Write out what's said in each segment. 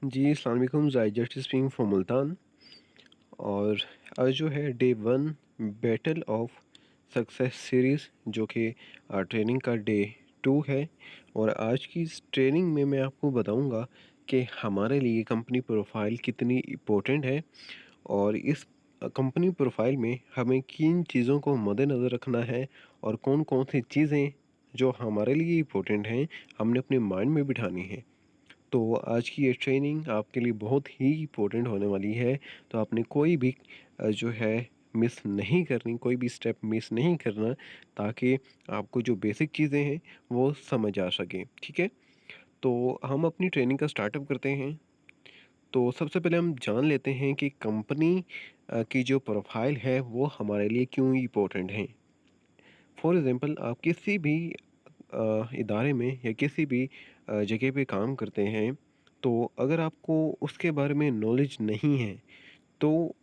जी, अस्सलाम वालेकुम। Zahid justice speaking from Multan. और आज जो है day 1 battle of success series जो कि ट्रेनिंग का डे 2 है। और आज की इस ट्रेनिंग में मैं आपको बताऊंगा कि हमारे लिए कंपनी प्रोफाइल कितनी इम्पोर्टेंट है। और इस कंपनी प्रोफाइल में हमें किन चीज़ों को मद्देनज़र रखना है और कौन-कौन सी चीज़ें जो हमारे लिए इम्पोर्टेंट हैं, हमने अपने माइंड में बिठानी है। तो आज की ये ट्रेनिंग आपके लिए बहुत ही इम्पोर्टेंट होने वाली है। तो आपने कोई भी जो है मिस नहीं करनी, कोई भी स्टेप मिस नहीं करना, ताकि आपको जो बेसिक चीज़ें हैं वो समझ आ सकें। ठीक है? तो हम अपनी ट्रेनिंग का स्टार्टअप करते हैं। तो सबसे पहले हम जान लेते हैं कि कंपनी की जो प्रोफाइल है वो हमारे लिए क्यों इम्पोर्टेंट है। फॉर एग्ज़ाम्पल, आप किसी भी इदारे में या किसी भी जगह पे काम करते हैं, तो अगर आपको उसके बारे में नॉलेज नहीं है, तो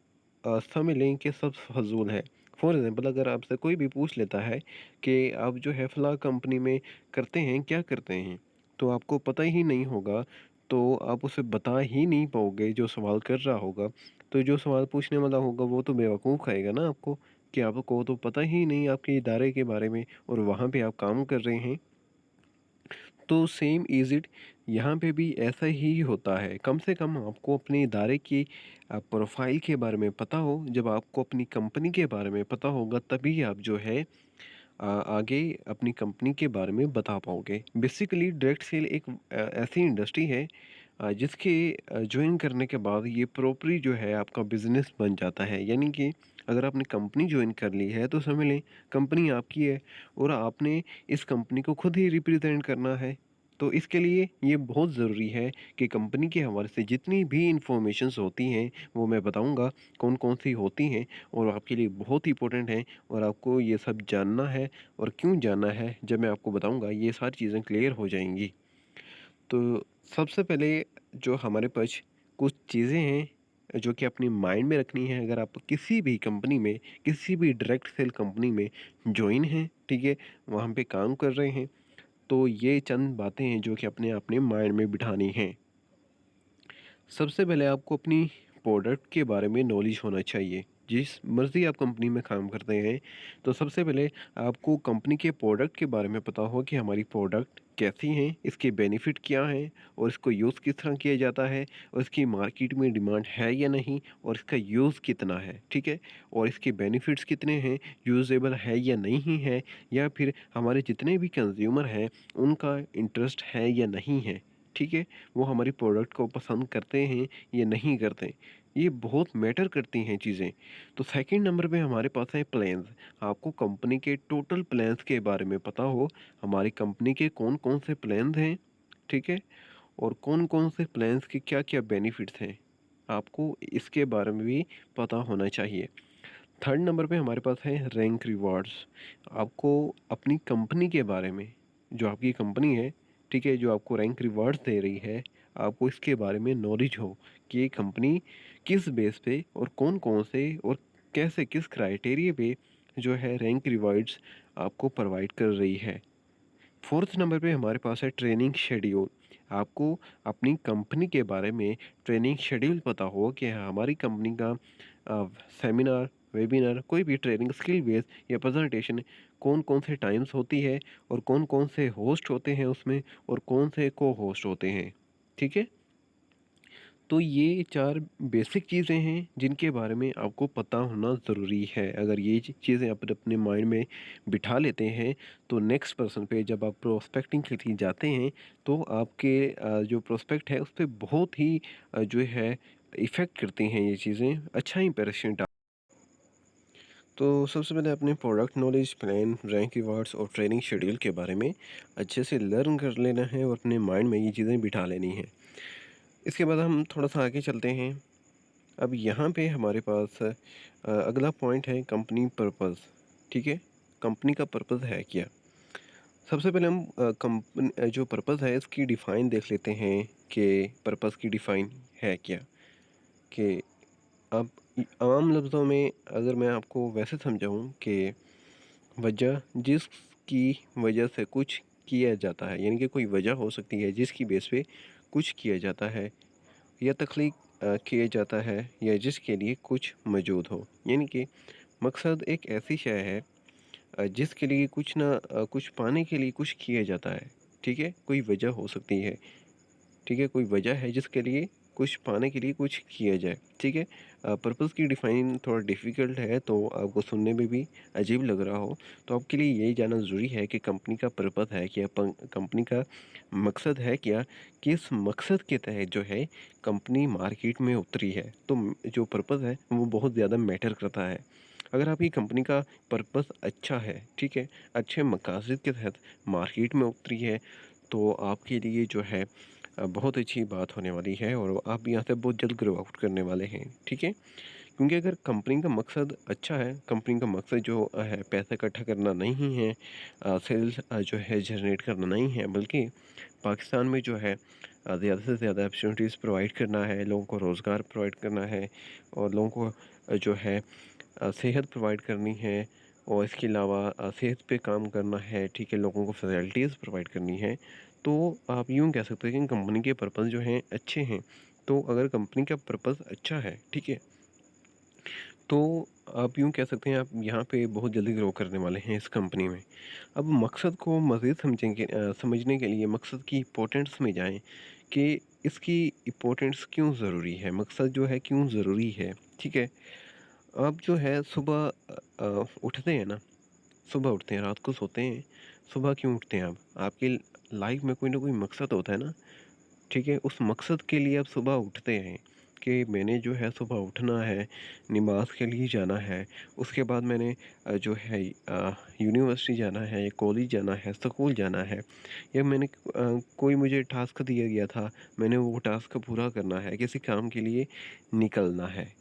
समझ लें कि सब फ़ज़ूल है। फॉर एग्ज़ाम्पल, अगर आपसे कोई भी पूछ लेता है कि आप जो है फ़लाँ कंपनी में करते हैं, क्या करते हैं? तो आपको पता ही नहीं होगा, तो आप उसे बता ही नहीं पाओगे जो सवाल कर रहा होगा। तो जो सवाल पूछने वाला होगा वो तो बेवकूफ़ कहेगा ना आपको, कि आपको तो पता ही नहीं आपके इदारे के बारे में और वहाँ पे आप काम कर रहे हैं। तो सेम इज़ इट, यहाँ पे भी ऐसा ही होता है। कम से कम आपको अपने इदारे की प्रोफ़ाइल के बारे में पता हो। जब आपको अपनी कंपनी के बारे में पता होगा, तभी आप जो है आगे अपनी कंपनी के बारे में बता पाओगे। बेसिकली डायरेक्ट सेल एक ऐसी इंडस्ट्री है जिसके जॉइन करने के बाद ये प्रॉपरली जो है आपका बिज़नेस बन जाता है। यानी कि अगर आपने कंपनी जॉइन कर ली है, तो समझ लें कंपनी आपकी है और आपने इस कंपनी को खुद ही रिप्रेज़ेंट करना है। तो इसके लिए ये बहुत ज़रूरी है कि कंपनी के हवाले से जितनी भी इन्फॉर्मेशंस होती हैं, वो मैं बताऊँगा कौन-कौन सी होती हैं और आपके लिए बहुत इम्पोर्टेंट हैं। और आपको ये सब जानना है और क्यों जानना है, जब मैं आपको बताऊँगा ये सारी चीज़ें क्लियर हो जाएँगी। तो सबसे पहले जो हमारे पास कुछ चीज़ें हैं जो कि अपनी माइंड में रखनी है। अगर आप किसी भी कंपनी में, किसी भी डायरेक्ट सेल कंपनी में जॉइन हैं, ठीक है? वहाँ पे काम कर रहे हैं, तो ये चंद बातें हैं जो कि अपने माइंड में बिठानी हैं। सबसे पहले आपको अपनी प्रोडक्ट के बारे में नॉलेज होना चाहिए। जिस मर्ज़ी आप कंपनी में काम करते हैं, तो सबसे पहले आपको कंपनी के प्रोडक्ट के बारे में पता हो कि हमारी प्रोडक्ट कैसी हैं, इसके बेनिफिट क्या हैं और इसको यूज़ किस तरह किया जाता है और इसकी मार्केट में डिमांड है या नहीं और इसका यूज़ कितना है, ठीक है? और इसके बेनिफिट्स कितने हैं, यूज़ेबल है या नहीं है, या फिर हमारे जितने भी कंज़्यूमर हैं, उनका इंटरेस्ट है या नहीं है, ठीक है? वो हमारी प्रोडक्ट को पसंद करते हैं या नहीं करते। ये बहुत मैटर करती हैं चीज़ें। तो सेकंड नंबर पे हमारे पास है प्लान्स। आपको कंपनी के टोटल प्लान्स के बारे में पता हो, हमारी कंपनी के कौन-कौन से प्लान्स हैं, ठीक है? और कौन-कौन से प्लान्स के क्या-क्या बेनिफिट्स हैं, आपको इसके बारे में भी पता होना चाहिए। थर्ड नंबर पे हमारे पास है रैंक रिवार्ड्स। आपको अपनी कंपनी के बारे में, जो आपकी कंपनी है, ठीक है, जो आपको रैंक रिवार्ड्स दे रही है, आपको इसके बारे में नॉलेज हो कि ये कंपनी किस बेस पे और कौन-कौन से और कैसे किस क्राइटेरिया पे जो है रैंक रिवार्ड्स आपको प्रोवाइड कर रही है। फोर्थ नंबर पे हमारे पास है ट्रेनिंग शेड्यूल। आपको अपनी कंपनी के बारे में ट्रेनिंग शेड्यूल पता हो कि हमारी कंपनी का सेमिनार, वेबिनार, कोई भी ट्रेनिंग स्किल बेस या प्रेजेंटेशन कौन-कौन से टाइम्स होती है और कौन-कौन से होस्ट होते हैं उसमें और कौन से को-होस्ट होते हैं। ठीक है? तो ये 4 बेसिक चीज़ें हैं जिनके बारे में आपको पता होना ज़रूरी है। अगर ये चीज़ें आप अपने माइंड में बिठा लेते हैं, तो नेक्स्ट पर्सन पे जब आप प्रोस्पेक्टिंग के लिए जाते हैं, तो आपके जो प्रोस्पेक्ट है उस पे बहुत ही जो है इफ़ेक्ट करती हैं ये चीज़ें, अच्छा इंप्रेशन डाल। तो सबसे पहले अपने product knowledge, plan, rank rewards और ट्रेनिंग शेड्यूल के बारे में अच्छे से लर्न कर लेना है और अपने माइंड में ये चीज़ें बिठा लेनी हैं। इसके बाद हम थोड़ा-सा आगे चलते हैं। अब यहाँ पे हमारे पास अगला पॉइंट है कंपनी पर्पस। ठीक है? कंपनी का पर्पस है क्या? सबसे पहले हम जो पर्पस है इसकी डिफ़ाइन देख लेते हैं कि पर्पस की डिफ़ाइन है क्या? कि अब आम लफ्ज़ों में अगर मैं आपको वैसे समझाऊँ कि वजह जिसकी वजह से कुछ किया जाता है, यानी कि कोई वजह हो सकती है जिसकी बेस पे कुछ किया जाता है, या तख्लीक किया जाता है या जिसके लिए कुछ मौजूद हो। यानी कि मकसद एक ऐसी शय है जिसके लिए कुछ पाने के लिए कुछ किया जाता है, ठीक है? कोई वजह हो सकती है, ठीक है? कोई वजह है जिसके लिए कुछ पाने के लिए कुछ किया जाए, ठीक है? पर्पज़ की डिफ़ाइन थोड़ा डिफ़िकल्ट है, तो आपको सुनने में भी अजीब लग रहा हो, तो आपके लिए यही जानना ज़रूरी है कि कंपनी का पर्पज़ है क्या? कंपनी का मकसद है क्या? किस मकसद के तहत जो है कंपनी मार्केट में उतरी है। तो जो पर्पज़ है वो बहुत ज़्यादा मैटर करता है। अगर आपकी कंपनी का पर्पज़ अच्छा है, ठीक है? अच्छे मकासद के तहत मार्केट में उतरी है, तो आपके लिए जो है बहुत अच्छी बात होने वाली है और आप यहाँ से बहुत जल्द ग्रो आउट करने वाले हैं, ठीक है? क्योंकि अगर कंपनी का मकसद अच्छा है, कंपनी का मकसद जो है पैसा इकट्ठा करना नहीं है, सेल्स जो है जनरेट करना नहीं है, बल्कि पाकिस्तान में जो है ज़्यादा से ज़्यादा अपॉर्चुनिटीज़ प्रोवाइड करना है, लोगों को रोज़गार प्रोवाइड करना है और लोगों को जो है सेहत प्रोवाइड करनी है और इसके अलावा सेहत पे काम करना है, ठीक है? लोगों को फैसिलिटीज़ प्रोवाइड करनी है। तो आप यूँ कह सकते हैं कि कंपनी के पर्पज़ जो हैं अच्छे हैं। तो अगर कंपनी का पर्पज़ अच्छा है, ठीक है? तो आप यूँ कह सकते हैं आप यहाँ पे बहुत जल्दी ग्रो करने वाले हैं इस कंपनी में। अब मकसद को मज़ीद समझने के लिए मकसद की इम्पोर्टेंस में जाएँ कि इसकी इम्पोर्टेंस क्यों ज़रूरी है? मकसद जो है क्यों ज़रूरी है? ठीक है? आप जो है सुबह उठते हैं ना, सुबह उठते हैं, रात को सोते हैं, सुबह क्यों उठते हैं आप? आपकी लाइफ़ में कोई ना कोई मकसद होता है ना, ठीक है? उस मकसद के लिए आप सुबह उठते हैं कि मैंने जो है सुबह उठना है, नमाज़ के लिए जाना है, उसके बाद मैंने जो है यूनिवर्सिटी जाना है, या कॉलेज जाना है, स्कूल जाना है या मैंने कोई मुझे टास्क दिया गया था, मैंने वो टास्क पूरा करना है, किसी काम के लिए निकलना है।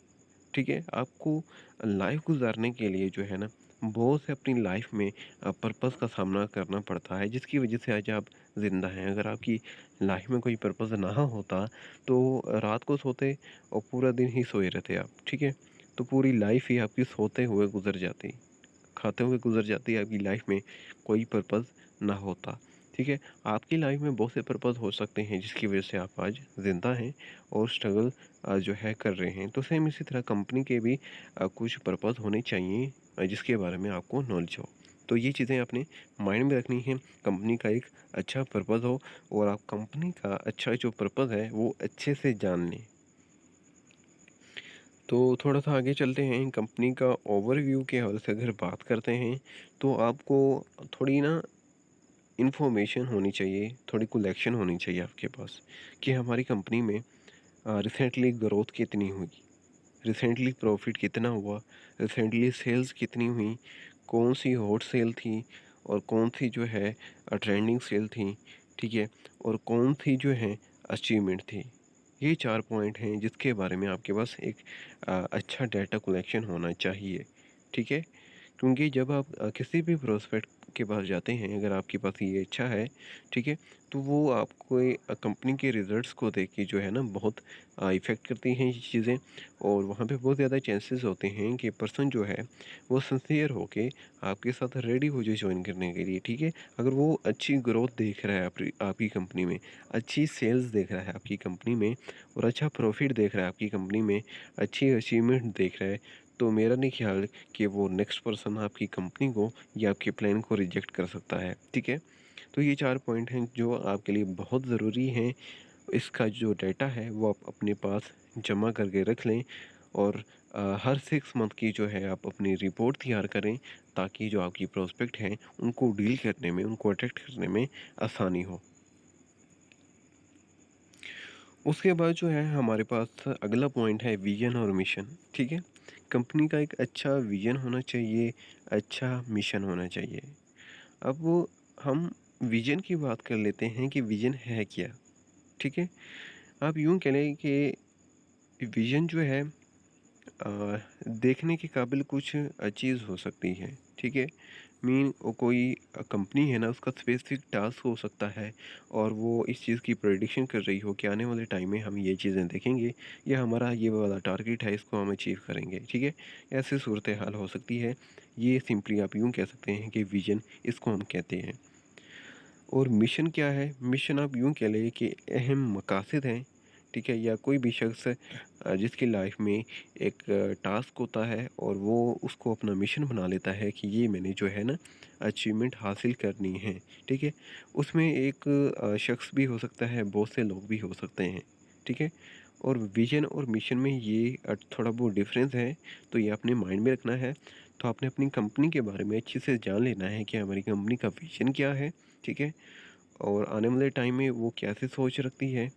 ठीक है? आपको लाइफ़ गुज़ारने के लिए जो है ना, बहुत से अपनी लाइफ़ में पर्पस का सामना करना पड़ता है, जिसकी वज़ह से आज आप ज़िंदा हैं। अगर आपकी लाइफ़ में कोई पर्पस ना होता, तो रात को सोते और पूरा दिन ही सोए रहते आप, ठीक है? तो पूरी लाइफ़ ही आपकी सोते हुए गुज़र जाती, खाते हुए गुज़र जाती है आपकी लाइफ़ में कोई पर्पस ना होता, ठीक है? आपकी लाइफ़ में बहुत से पर्पस हो सकते हैं, जिसकी वज़ह से आप आज ज़िंदा हैं और स्ट्रगल जो है कर रहे हैं। तो सेम इसी तरह कंपनी के भी कुछ पर्पस होने चाहिए जिसके बारे में आपको नॉलेज हो। तो ये चीज़ें आपने माइंड में रखनी है, कंपनी का एक अच्छा पर्पस हो और आप कंपनी का अच्छा जो पर्पस है वो अच्छे से जान लें। तो थोड़ा-सा आगे चलते हैं, कंपनी का ओवरव्यू के हवाले से अगर बात करते हैं, तो आपको थोड़ी ना इन्फॉर्मेशन होनी चाहिए, थोड़ी कलेक्शन होनी चाहिए आपके पास कि हमारी कंपनी में रिसेंटली ग्रोथ कितनी हुई, रिसेंटली प्रॉफिट कितना हुआ, रिसेंटली सेल्स कितनी हुई, कौन-सी हॉट सेल थी और कौन-सी जो है ट्रेंडिंग सेल थी, ठीक है? और कौन-सी जो है अचीवमेंट थी। ये 4 पॉइंट हैं जिसके बारे में आपके पास एक अच्छा डाटा कलेक्शन होना चाहिए, ठीक है? क्योंकि जब आप किसी भी प्रोस्पेक्ट के पास जाते हैं, अगर आपके पास ये अच्छा है, ठीक है? तो वो आपको कंपनी के रिज़ल्ट्स को देख के जो है ना बहुत इफ़ेक्ट करती हैं ये चीज़ें और वहाँ पे बहुत ज़्यादा चांसेस होते हैं कि पर्सन जो है वो सिंसियर होके आपके साथ रेडी हो जाए जॉइन करने के लिए, ठीक है? अगर वो अच्छी ग्रोथ देख रहा है आपकी कंपनी में, अच्छी सेल्स देख रहा है आपकी कंपनी में और अच्छा प्रॉफिट देख रहा है आपकी कंपनी में, अच्छी अचीवमेंट देख रहा है, तो मेरा नहीं ख्याल कि वो नेक्स्ट पर्सन आपकी कंपनी को या आपके प्लान को रिजेक्ट कर सकता है, ठीक है? तो ये 4 पॉइंट हैं जो आपके लिए बहुत ज़रूरी हैं। इसका जो डाटा है वो आप अपने पास जमा करके रख लें और हर 6 मंथ की जो है आप अपनी रिपोर्ट तैयार करें ताकि जो आपकी प्रोस्पेक्ट हैं उनको डील करने में, उनको अट्रैक्ट करने में आसानी हो। उसके बाद जो है हमारे पास अगला पॉइंट है विज़न और मिशन, ठीक है? कंपनी का एक अच्छा विज़न होना चाहिए, अच्छा मिशन होना चाहिए। अब वो हम विज़न की बात कर लेते हैं कि विज़न है क्या? ठीक है? आप यूँ कह लें कि विज़न जो है देखने के काबिल कुछ चीज़ हो सकती है, ठीक है? मीन वो कोई कंपनी है ना उसका स्पेसिफिक टास्क हो सकता है और वो इस चीज़ की प्रेडिक्शन कर रही हो कि आने वाले टाइम में हम ये चीज़ें देखेंगे या हमारा ये वाला टारगेट है इसको हम अचीव करेंगे, ठीक है? ऐसी सूरत हाल हो सकती है। ये सिंपली आप यूँ कह सकते हैं कि विज़न इसको हम कहते हैं। और मिशन क्या है? मिशन आप यूँ कह लें कि अहम मकासद हैं, ठीक है? या कोई भी शख्स जिसकी लाइफ में एक टास्क होता है और वो उसको अपना मिशन बना लेता है कि ये मैंने जो है ना अचीवमेंट हासिल करनी है, ठीक है? उसमें एक शख्स भी हो सकता है, बहुत से लोग भी हो सकते हैं, ठीक है? और विज़न और मिशन में ये थोड़ा बहुत डिफरेंस है, तो ये अपने माइंड में रखना है। तो आपने अपनी कंपनी के बारे में अच्छे से जान लेना है कि हमारी कंपनी का विज़न क्या है, ठीक है? और आने वाले टाइम में वो कैसे सोच रखती है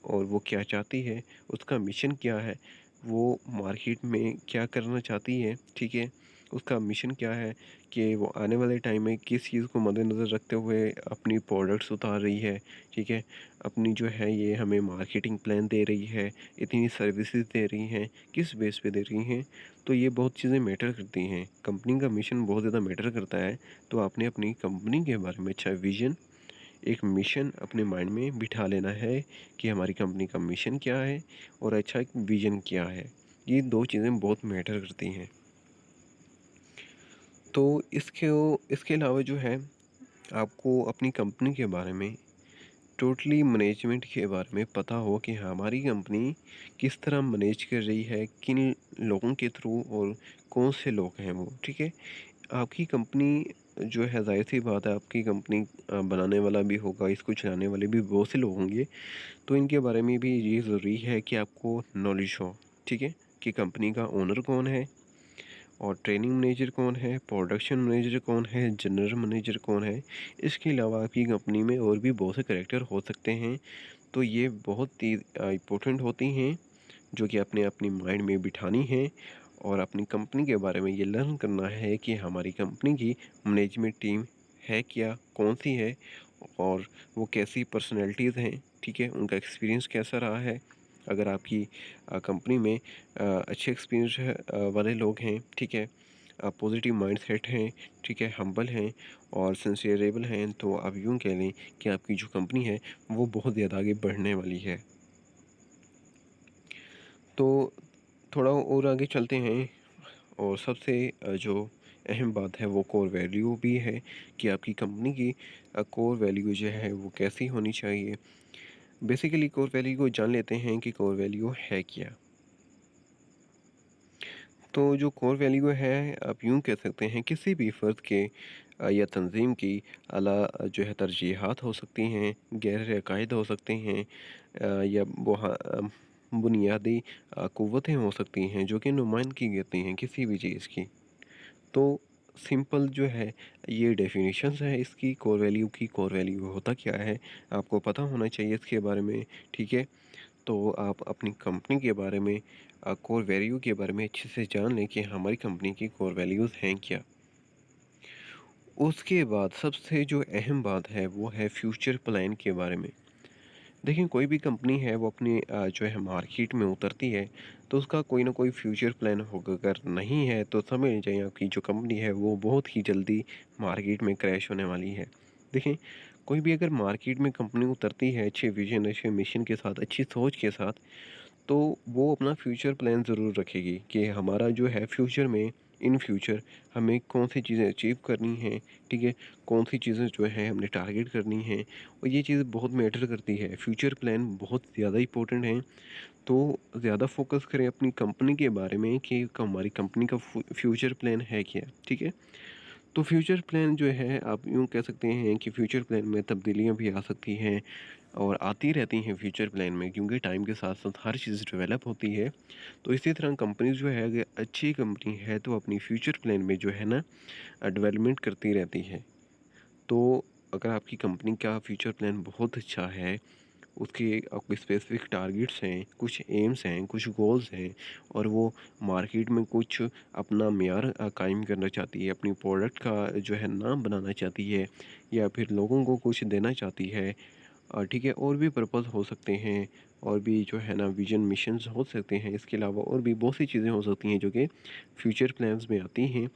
और वो क्या चाहती है, उसका मिशन क्या है, वो मार्केट में क्या करना चाहती है, ठीक है? उसका मिशन क्या है कि वो आने वाले टाइम में किस चीज़ को मद्देनज़र रखते हुए अपनी प्रोडक्ट्स उतार रही है, ठीक है? अपनी जो है ये हमें मार्केटिंग प्लान दे रही है, इतनी सर्विसेज दे रही हैं, किस बेस पे दे रही हैं? तो ये बहुत चीज़ें मैटर करती हैं। कंपनी का मिशन बहुत ज़्यादा मैटर करता है, तो आपने अपनी कंपनी के बारे में अच्छा विज़न, एक मिशन अपने माइंड में बिठा लेना है कि हमारी कंपनी का मिशन क्या है और अच्छा एक विज़न क्या है। ये 2 चीज़ें बहुत मैटर करती हैं। तो इसके अलावा जो है आपको अपनी कंपनी के बारे में टोटली मैनेजमेंट के बारे में पता हो कि हमारी कंपनी किस तरह मैनेज कर रही है, किन लोगों के थ्रू और कौन से लोग हैं वो, ठीक है? आपकी कंपनी जो है ज़ाहिर-सी बात है आपकी कंपनी बनाने वाला भी होगा, इसको चलाने वाले भी बहुत से लोग होंगे, तो इनके बारे में भी ये ज़रूरी है कि आपको नॉलेज हो, ठीक है? कि कंपनी का ओनर कौन है और ट्रेनिंग मैनेजर कौन है, प्रोडक्शन मैनेजर कौन है, जनरल मैनेजर कौन है। इसके अलावा आपकी कंपनी में और भी बहुत से कैरेक्टर हो सकते हैं, तो ये बहुत ही इम्पोर्टेंट होती हैं, जो कि आपने अपनी माइंड में बिठानी है और अपनी कंपनी के बारे में ये लर्न करना है कि हमारी कंपनी की मैनेजमेंट टीम है क्या, कौन-सी है और वो कैसी पर्सनैलिटीज़ हैं, ठीक है? उनका एक्सपीरियंस कैसा रहा है। अगर आपकी कंपनी में अच्छे एक्सपीरियंस वाले लोग हैं, ठीक है? पॉजिटिव माइंडसेट हैं, ठीक है? हम्बल हैं और सिंसियरेबल हैं, तो आप यूँ कह लें कि आपकी जो कंपनी है, वो बहुत ज़्यादा आगे बढ़ने वाली है। तो थोड़ा और आगे चलते हैं और सबसे जो अहम बात है वो कोर वैल्यू भी है कि आपकी कंपनी की कोर वैल्यू जो है वो कैसी होनी चाहिए। बेसिकली कोर वैल्यू को जान लेते हैं कि कोर वैल्यू है क्या। तो जो कोर वैल्यू है आप यूँ कह सकते हैं किसी भी फ़र्द के या तंज़ीम की आला जो है तरजीहात हो सकती हैं, गहरे अकायद हो सकते हैं, या बुनियादी क़ुव्वतें हो सकती हैं जो कि नुमाइंदगी करती हैं किसी भी चीज़ की। तो सिंपल जो है ये डेफिनेशंस है इसकी कोर वैल्यू की। कोर वैल्यू होता क्या है आपको पता होना चाहिए इसके बारे में, ठीक है? तो आप अपनी कंपनी के बारे में कोर वैल्यू के बारे में अच्छे से जान लें कि हमारी कंपनी की कोर वैल्यूज़ हैं क्या। उसके बाद सबसे जो अहम बात है वो है फ्यूचर प्लान के बारे में। देखिए कोई भी कंपनी है वो अपनी जो है मार्केट में उतरती है तो उसका कोई ना कोई फ्यूचर प्लान होगा। अगर नहीं है तो समझ जाइए आपकी जो कंपनी है वो बहुत ही जल्दी मार्केट में क्रैश होने वाली है। देखिए कोई भी अगर मार्केट में कंपनी उतरती है अच्छे विजन, अच्छे मिशन के साथ, अच्छी सोच के साथ, तो वो अपना फ्यूचर प्लान ज़रूर रखेगी कि हमारा जो है फ्यूचर में, इन फ्यूचर हमें कौन सी चीज़ें अचीव करनी हैं, ठीक है? कौन सी चीज़ें जो है हमने टारगेट करनी है और ये चीज़ बहुत मैटर करती है। फ्यूचर प्लान बहुत ज़्यादा इंपॉर्टेंट है। तो ज़्यादा फोकस करें अपनी कंपनी के बारे में कि हमारी कंपनी का फ्यूचर प्लान है क्या, ठीक है? तो फ्यूचर प्लान जो है आप यूँ कह सकते हैं कि फ्यूचर प्लान में तब्दीलियाँ भी आ सकती हैं और आती रहती हैं फ्यूचर प्लान में, क्योंकि टाइम के साथ-साथ हर चीज़ डेवलप होती है। तो इसी तरह कंपनी जो है अगर अच्छी कंपनी है तो अपनी फ्यूचर प्लान में जो है ना डेवलपमेंट करती रहती है। तो अगर आपकी कंपनी का फ्यूचर प्लान बहुत अच्छा है, उसके आपके स्पेसिफिक टारगेट्स हैं, कुछ एम्स हैं, कुछ गोल्स हैं और वो मार्केट में कुछ अपना मेयार कायम करना चाहती है, अपनी प्रोडक्ट का जो है नाम बनाना चाहती है या फिर लोगों को कुछ देना चाहती है, ठीक है? और भी पर्पज़ हो सकते हैं और भी जो है ना विज़न मिशंस हो सकते हैं। इसके अलावा और भी बहुत सी चीज़ें हो सकती हैं जो कि फ्यूचर प्लान्स में आती हैं।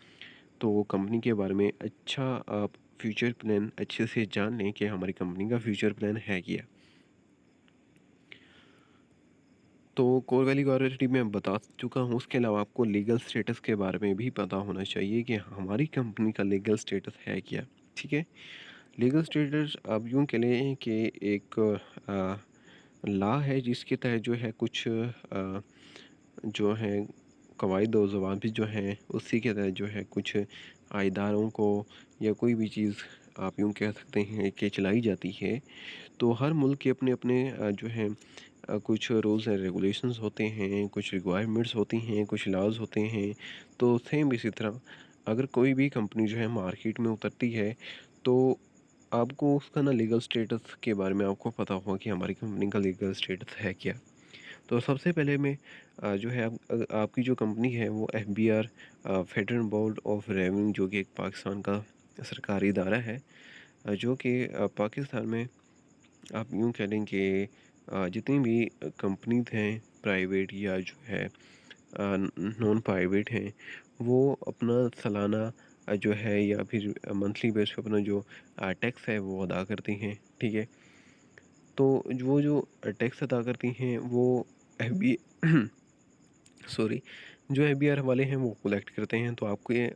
तो कंपनी के बारे में अच्छा आप फ्यूचर प्लान अच्छे से जान लें कि हमारी कंपनी का फ्यूचर प्लान है क्या। तो कोर वैल्यू ऑलरेडी मैं बता चुका हूँ, उसके अलावा आपको लीगल स्टेटस के बारे में भी पता होना चाहिए कि हमारी कंपनी का लीगल स्टेटस है क्या, ठीक है? लीगल स्टेटस आप यूँ कह लें कि एक लॉ है जिसके तहत जो है कुछ जो है कवायद और ज़वाबित जो हैं उसी के तहत जो है कुछ आयदारों को या कोई भी चीज़ आप यूँ कह सकते हैं कि चलाई जाती है। तो हर मुल्क के अपने-अपने जो हैं कुछ रूल्स एंड रेगुलेशंस होते हैं, कुछ रिक्वायरमेंट्स होती हैं, कुछ लॉज़ होते हैं। तो सेम इसी तरह अगर कोई भी कंपनी जो है मार्केट में उतरती है, तो आपको उसका ना लीगल स्टेटस के बारे में आपको पता होगा कि हमारी कंपनी का लीगल स्टेटस है क्या। तो सबसे पहले मैं जो है आपकी जो कंपनी है वो FBR federal board of revenue जो कि एक पाकिस्तान का सरकारी इदारा है, जो कि पाकिस्तान में आप यूँ कह लें कि जितनी भी कंपनीज हैं प्राइवेट या जो है नॉन प्राइवेट हैं, वो अपना सालाना जो है या फिर मंथली बेस पे अपना जो टैक्स है वो अदा करती हैं, ठीक है। तो वो जो टैक्स अदा करती हैं वो एफ बी सॉरी जो एफबीआर वाले हैं वो कलेक्ट करते हैं। तो आपको ये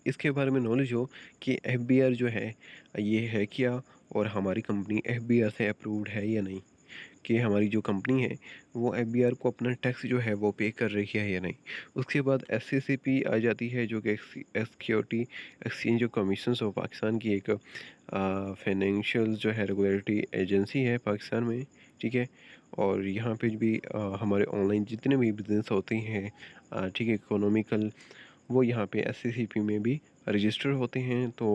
इसके बारे में नॉलेज हो कि एफबीआर जो है ये है क्या, और हमारी कंपनी एफबीआर से अप्रूव्ड है या नहीं, कि हमारी जो कंपनी है वो एफबीआर को अपना टैक्स जो है वो पे कर रही है या नहीं। उसके बाद एससीसीपी आ जाती है जो कि security exchange of commissions of Pakistan की एक फाइनेंशियल जो है रेगुलेटरी एजेंसी है पाकिस्तान में, ठीक है। और यहाँ पे भी हमारे ऑनलाइन जितने भी बिजनेस होते हैं, ठीक है, इकोनॉमिकल, वो यहाँ पे एससीसीपी में भी रजिस्टर होते हैं। तो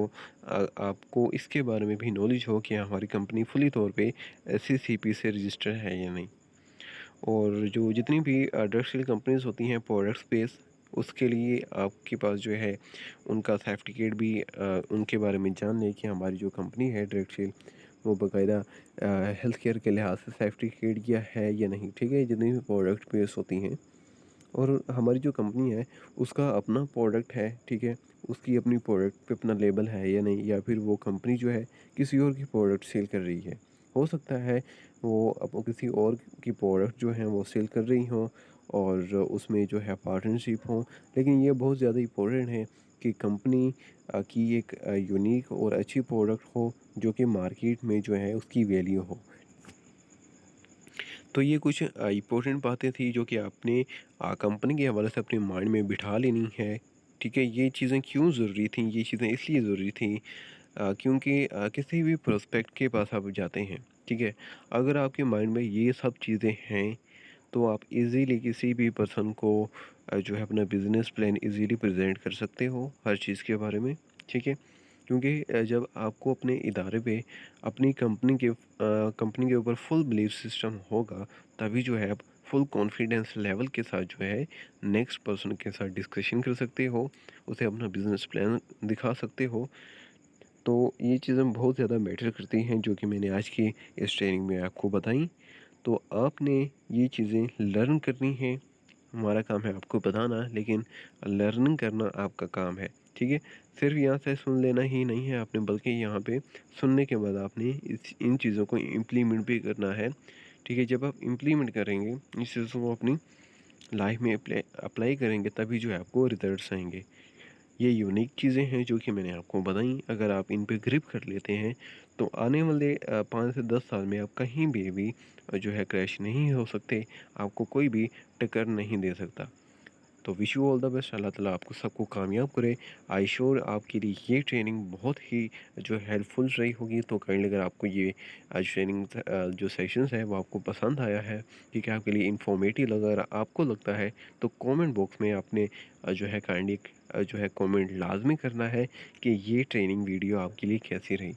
आपको इसके बारे में भी नॉलेज हो कि हमारी कंपनी फुली तौर पे एससीसीपी से रजिस्टर है या नहीं। और जो जितनी भी ड्रग सेल कंपनीज होती हैं प्रोडक्ट स्पेस, उसके लिए आपके पास जो है उनका सर्टिफिकेट भी उनके बारे में जान लें कि हमारी जो कंपनी है ड्रग सेल वो बाकायदा हेल्थ केयर के लिहाज से सर्टिफिकेट किया है या नहीं, ठीक है, जितनी भी प्रोडक्ट बेस होती हैं। और हमारी जो कंपनी है उसका अपना प्रोडक्ट है, ठीक है, उसकी अपनी प्रोडक्ट पे अपना लेबल है या नहीं, या फिर वो कंपनी जो है किसी और की प्रोडक्ट सेल कर रही है। हो सकता है वो अब किसी और की प्रोडक्ट जो है वो सेल कर रही हो और उसमें जो है पार्टनरशिप हो, लेकिन ये बहुत ज़्यादा इम्पोर्टेंट है कि कंपनी की एक यूनिक और अच्छी प्रोडक्ट हो जो कि मार्केट में जो है उसकी वैल्यू हो। तो ये कुछ इम्पोर्टेंट बातें थी जो कि आपने कंपनी के हवाले से अपने माइंड में बिठा लेनी है, ठीक है। ये चीज़ें क्यों ज़रूरी थी, ये चीज़ें इसलिए ज़रूरी थी क्योंकि किसी भी प्रोस्पेक्ट के पास आप जाते हैं, ठीक है, अगर आपके माइंड में ये सब चीज़ें हैं तो आप इजीली किसी भी पर्सन को जो है अपना बिजनेस प्लान इजीली प्रेजेंट कर सकते हो हर चीज़ के बारे में, ठीक है। क्योंकि जब आपको अपने इदारे पे अपनी कंपनी के ऊपर फुल बिलीव सिस्टम होगा, तभी जो है आप फुल कॉन्फिडेंस लेवल के साथ जो है नेक्स्ट पर्सन के साथ डिस्कशन कर सकते हो, उसे अपना बिजनेस प्लान दिखा सकते हो। तो ये चीज़ें बहुत ज़्यादा मैटर करती हैं जो कि मैंने आज की इस ट्रेनिंग में आपको बताई। तो आपने ये चीज़ें लर्न करनी है, हमारा काम है आपको बताना, लेकिन लर्निंग करना आपका काम है, ठीक है। सिर्फ यहाँ से सुन लेना ही नहीं है आपने, बल्कि यहाँ पे सुनने के बाद आपने इन चीज़ों को इम्प्लीमेंट भी करना है, ठीक है। जब आप इम्प्लीमेंट करेंगे इस चीज़ों को अपनी लाइफ में अप्लाई करेंगे, तभी जो है आपको रिजल्ट्स आएंगे। ये यूनिक चीज़ें हैं जो कि मैंने आपको बताई, अगर आप इन पे ग्रिप कर लेते हैं तो आने वाले 5 से 10 साल में आप कहीं भी जो है क्रैश नहीं हो सकते, आपको कोई भी टक्कर नहीं दे सकता। तो wish you all the best, अल्लाह ताला आपको सबको कामयाब करे। आई श्योर आपके लिए ये ट्रेनिंग बहुत ही जो हेल्पफुल रही होगी। तो काइंडली अगर आपको ये आज ट्रेनिंग जो सेशंस है वो आपको पसंद आया है, ठीक है, आपके लिए इन्फॉर्मेटिव लगा, अगर आपको लगता है तो कमेंट बॉक्स में आपने जो है काइंडली जो है कमेंट लाजमी करना है कि ये ट्रेनिंग वीडियो आपके लिए कैसी रही।